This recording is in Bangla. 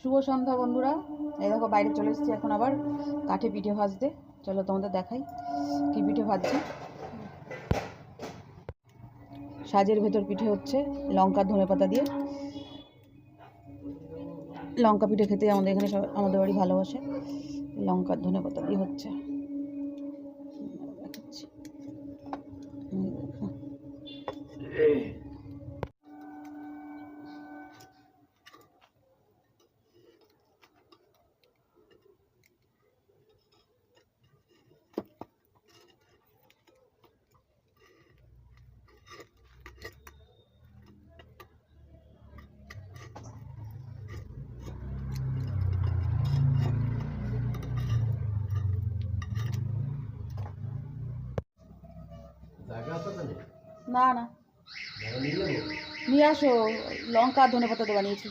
শুভ সন্ধ্যা বন্ধুরা। এই দেখো বাইরে চলে এসেছি এখন আবার কাঠে পিঠে ভাজতে। চলো তোমাদের দেখাই কি পিঠে ভাজছি। সাজের ভেতর পিঠে হচ্ছে লঙ্কা ধনেপাতা দিয়ে। লঙ্কা পিঠে খেতে আমাদের এখানে আমাদের বাড়ি ভালোবাসে। লঙ্কা ধনেপাতা দিয়ে হচ্ছে। না না নিয়ে আসো, লঙ্কা ধনেপাতা দিয়ে বানিয়েছি।